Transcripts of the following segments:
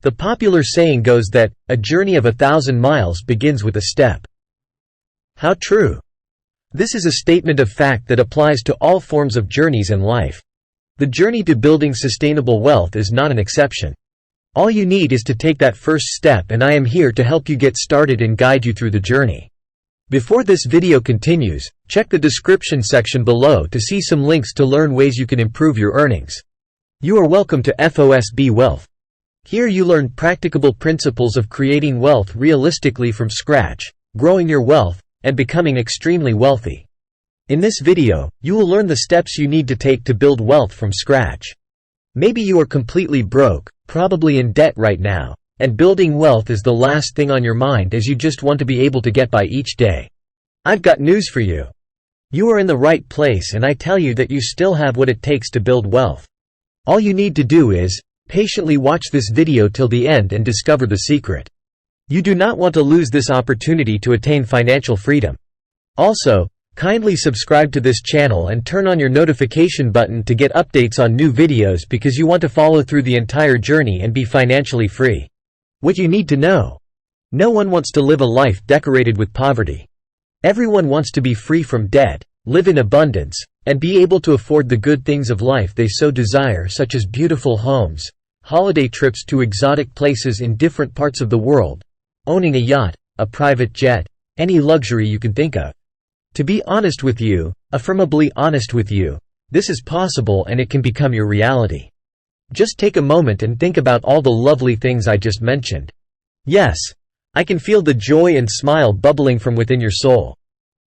The popular saying goes that, "A journey of 1,000 miles begins with a step." How true! This is a statement of fact that applies to all forms of journeys in life. The journey to building sustainable wealth is not an exception. All you need is to take that first step, and I am here to help you get started and guide you through the journey. Before this video continues, check the description section below to see some links to learn ways you can improve your earnings. You are welcome to FOSB Wealth. Here you learn practicable principles of creating wealth realistically from scratch, growing your wealth, and becoming extremely wealthy. In this video, you will learn the steps you need to take to build wealth from scratch. Maybe you are completely broke, probably in debt right now, and building wealth is the last thing on your mind as you just want to be able to get by each day. I've got news for you. You are in the right place, and I tell you that you still have what it takes to build wealth. All you need to do is patiently watch this video till the end and discover the secret. You do not want to lose this opportunity to attain financial freedom. Also, kindly subscribe to this channel and turn on your notification button to get updates on new videos because you want to follow through the entire journey and be financially free. What you need to know. No one wants to live a life decorated with poverty. Everyone wants to be free from debt, live in abundance, and be able to afford the good things of life they so desire, such as beautiful homes, holiday trips to exotic places in different parts of the world, owning a yacht, a private jet, any luxury you can think of. To be honest with you, affirmably honest with you, this is possible and it can become your reality. Just take a moment and think about all the lovely things I just mentioned. Yes, I can feel the joy and smile bubbling from within your soul.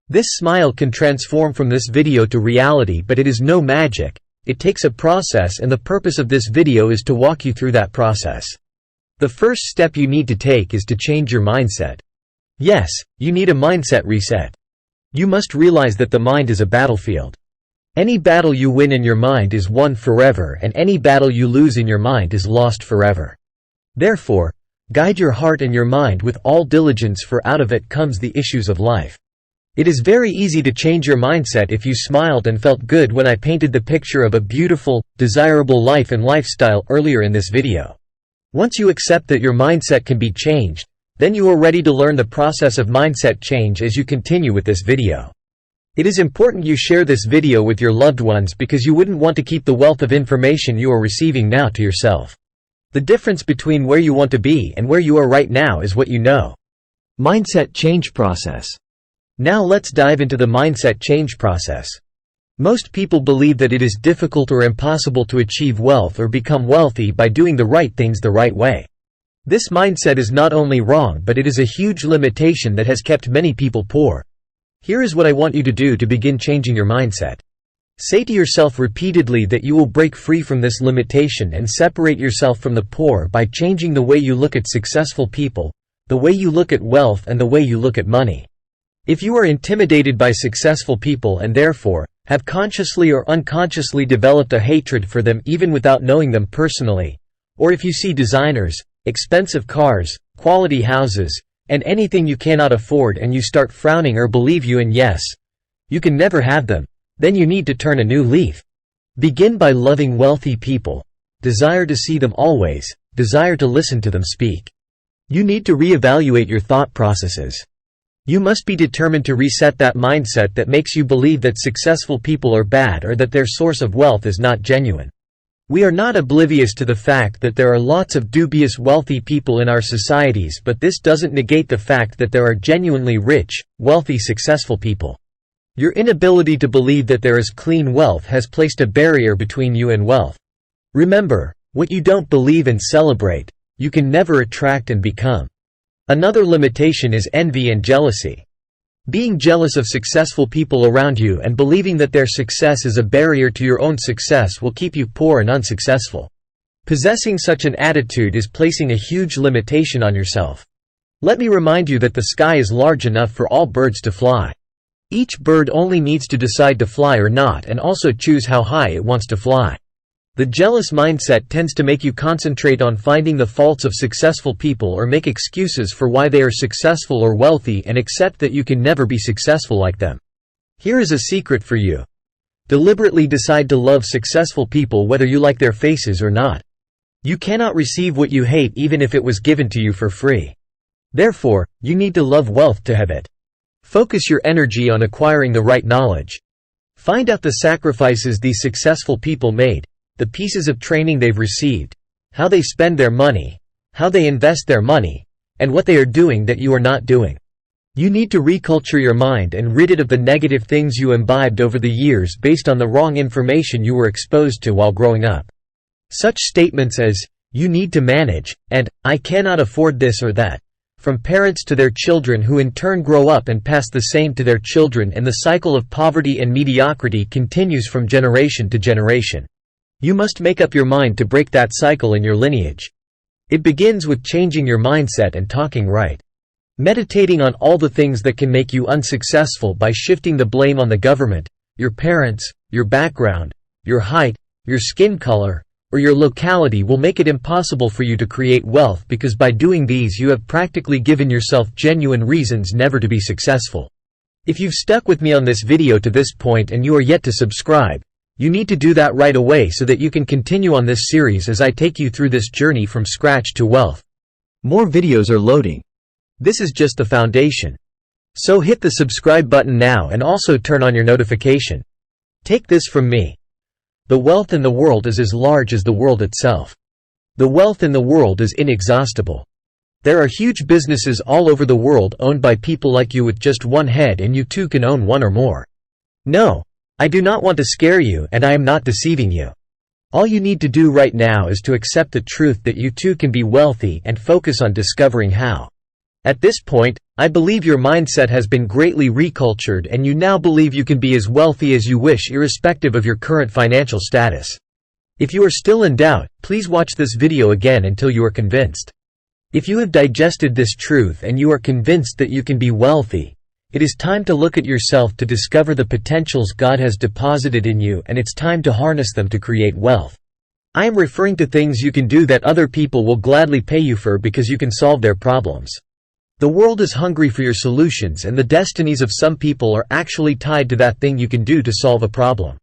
This smile can transform from this video to reality, but it is no magic. It takes a process, and the purpose of this video is to walk you through that process. The first step you need to take is to change your mindset. Yes, you need a mindset reset. You must realize that the mind is a battlefield. Any battle you win in your mind is won forever, and any battle you lose in your mind is lost forever. Therefore, guide your heart and your mind with all diligence, for out of it comes the issues of life. It is very easy to change your mindset if you smiled and felt good when I painted the picture of a beautiful, desirable life and lifestyle earlier in this video. Once you accept that your mindset can be changed, then you are ready to learn the process of mindset change as you continue with this video. It is important you share this video with your loved ones because you wouldn't want to keep the wealth of information you are receiving now to yourself. The difference between where you want to be and where you are right now is what you know. Mindset change process. Now let's dive into the mindset change process. Most people believe that it is difficult or impossible to achieve wealth or become wealthy by doing the right things the right way. This mindset is not only wrong, but it is a huge limitation that has kept many people poor. Here is what I want you to do to begin changing your mindset. Say to yourself repeatedly that you will break free from this limitation and separate yourself from the poor by changing the way you look at successful people, the way you look at wealth, and the way you look at money. If you are intimidated by successful people and therefore have consciously or unconsciously developed a hatred for them even without knowing them personally, or if you see designers, expensive cars, quality houses, and anything you cannot afford and you start frowning or believe you and yes, you can never have them, then you need to turn a new leaf. Begin by loving wealthy people. Desire to see them always, desire to listen to them speak. You need to reevaluate your thought processes. You must be determined to reset that mindset that makes you believe that successful people are bad or that their source of wealth is not genuine. We are not oblivious to the fact that there are lots of dubious wealthy people in our societies, but this doesn't negate the fact that there are genuinely rich, wealthy, successful people. Your inability to believe that there is clean wealth has placed a barrier between you and wealth. Remember, what you don't believe and celebrate, you can never attract and become. Another limitation is envy and jealousy. Being jealous of successful people around you and believing that their success is a barrier to your own success will keep you poor and unsuccessful. Possessing such an attitude is placing a huge limitation on yourself. Let me remind you that the sky is large enough for all birds to fly. Each bird only needs to decide to fly or not, and also choose how high it wants to fly. The jealous mindset tends to make you concentrate on finding the faults of successful people or make excuses for why they are successful or wealthy and accept that you can never be successful like them. Here is a secret for you. Deliberately decide to love successful people whether you like their faces or not. You cannot receive what you hate even if it was given to you for free. Therefore, you need to love wealth to have it. Focus your energy on acquiring the right knowledge. Find out the sacrifices these successful people made, the pieces of training they've received, how they spend their money, how they invest their money, and what they are doing that you are not doing. You need to reculture your mind and rid it of the negative things you imbibed over the years based on the wrong information you were exposed to while growing up. Such statements as, "You need to manage," and "I cannot afford this or that," from parents to their children who in turn grow up and pass the same to their children, and the cycle of poverty and mediocrity continues from generation to generation. You must make up your mind to break that cycle in your lineage. It begins with changing your mindset and talking right. Meditating on all the things that can make you unsuccessful by shifting the blame on the government, your parents, your background, your height, your skin color, or your locality will make it impossible for you to create wealth, because by doing these you have practically given yourself genuine reasons never to be successful. If you've stuck with me on this video to this point and you are yet to subscribe, you need to do that right away so that you can continue on this series as I take you through this journey from scratch to wealth. More videos are loading. This is just the foundation. So hit the subscribe button now and also turn on your notification. Take this from me. The wealth in the world is as large as the world itself. The wealth in the world is inexhaustible. There are huge businesses all over the world owned by people like you with just one head, and you too can own one or more. No, I do not want to scare you, and I am not deceiving you. All you need to do right now is to accept the truth that you too can be wealthy and focus on discovering how. At this point, I believe your mindset has been greatly recultured and you now believe you can be as wealthy as you wish irrespective of your current financial status. If you are still in doubt, please watch this video again until you are convinced. If you have digested this truth and you are convinced that you can be wealthy, it is time to look at yourself to discover the potentials God has deposited in you, and it's time to harness them to create wealth. I am referring to things you can do that other people will gladly pay you for because you can solve their problems. The world is hungry for your solutions, and the destinies of some people are actually tied to that thing you can do to solve a problem.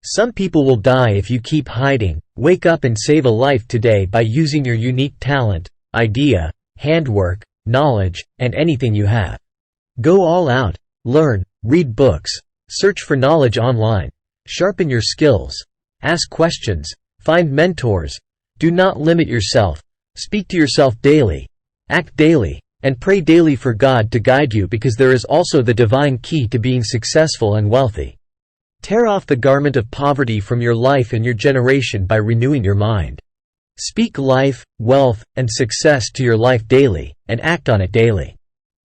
Some people will die if you keep hiding. Wake up and save a life today by using your unique talent, idea, handwork, knowledge, and anything you have. Go all out. Learn, read books, search for knowledge online, sharpen your skills, ask questions, find mentors. Do not limit yourself. Speak to yourself daily, act daily, and pray daily for God to guide you, because there is also the divine key to being successful and wealthy. Tear off the garment of poverty from your life and your generation by renewing your mind. Speak life, wealth, and success to your life daily, and act on it daily.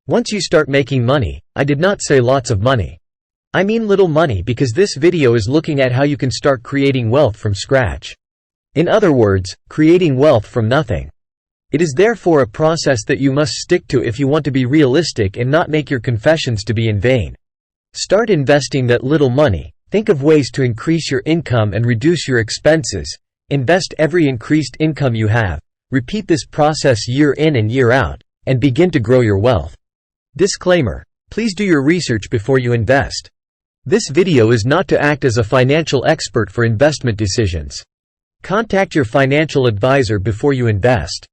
Once you start making money, I did not say lots of money. I mean little money, because this video is looking at how you can start creating wealth from scratch. In other words, creating wealth from nothing. It is therefore a process that you must stick to if you want to be realistic and not make your confessions to be in vain. Start investing that little money. Think of ways to increase your income and reduce your expenses. Invest every increased income you have. Repeat this process year in and year out, and begin to grow your wealth. Disclaimer: please do your research before you invest. This video is not to act as a financial expert for investment decisions. Contact your financial advisor before you invest.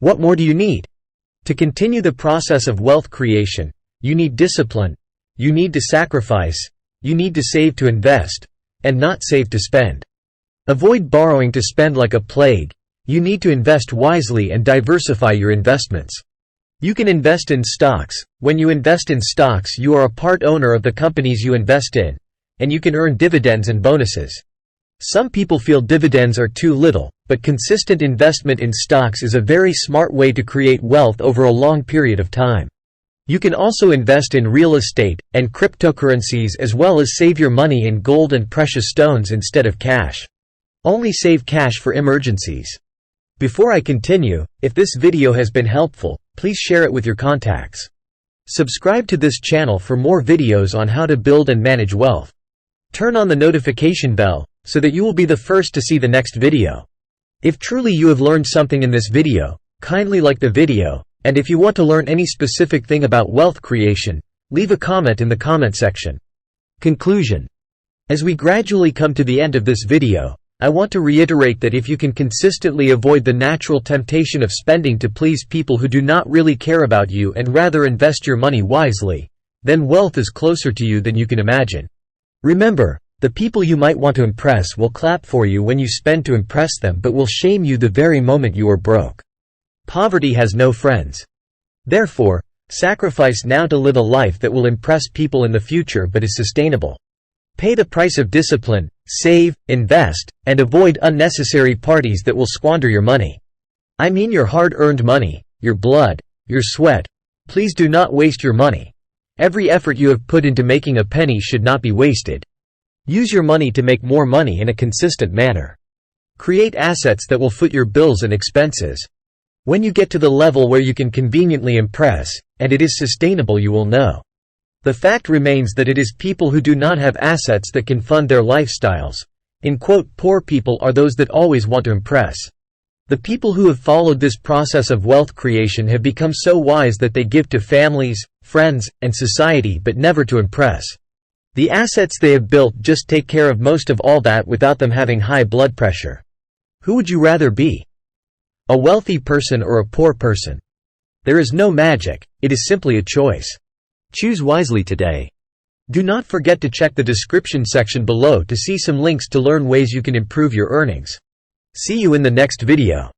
What more do you need? To continue the process of wealth creation, you need discipline, you need to sacrifice, you need to save to invest, and not save to spend. Avoid borrowing to spend like a plague. You need to invest wisely and diversify your investments. You can invest in stocks. When you invest in stocks, you are a part owner of the companies you invest in, and you can earn dividends and bonuses. Some people feel dividends are too little, but consistent investment in stocks is a very smart way to create wealth over a long period of time. You can also invest in real estate and cryptocurrencies, as well as save your money in gold and precious stones instead of cash. Only save cash for emergencies. Before I continue, if this video has been helpful, please share it with your contacts. Subscribe to this channel for more videos on how to build and manage wealth. Turn on the notification bell, so that you will be the first to see the next video. If truly you have learned something in this video, kindly like the video, and if you want to learn any specific thing about wealth creation, leave a comment in the comment section. Conclusion: as we gradually come to the end of this video, I want to reiterate that if you can consistently avoid the natural temptation of spending to please people who do not really care about you and rather invest your money wisely, then wealth is closer to you than you can imagine. Remember, the people you might want to impress will clap for you when you spend to impress them but will shame you the very moment you are broke. Poverty has no friends. Therefore, sacrifice now to live a life that will impress people in the future but is sustainable. Pay the price of discipline, save, invest, and avoid unnecessary parties that will squander your money. I mean your hard-earned money, your blood, your sweat. Please do not waste your money. Every effort you have put into making a penny should not be wasted. Use your money to make more money in a consistent manner. Create assets that will foot your bills and expenses. When you get to the level where you can conveniently impress, and it is sustainable, you will know. The fact remains that it is people who do not have assets that can fund their lifestyles. In quote, poor people are those that always want to impress. The people who have followed this process of wealth creation have become so wise that they give to families, friends, and society but never to impress. The assets they have built just take care of most of all that without them having high blood pressure. Who would you rather be? A wealthy person or a poor person? There is no magic, it is simply a choice. Choose wisely today. Do not forget to check the description section below to see some links to learn ways you can improve your earnings. See you in the next video.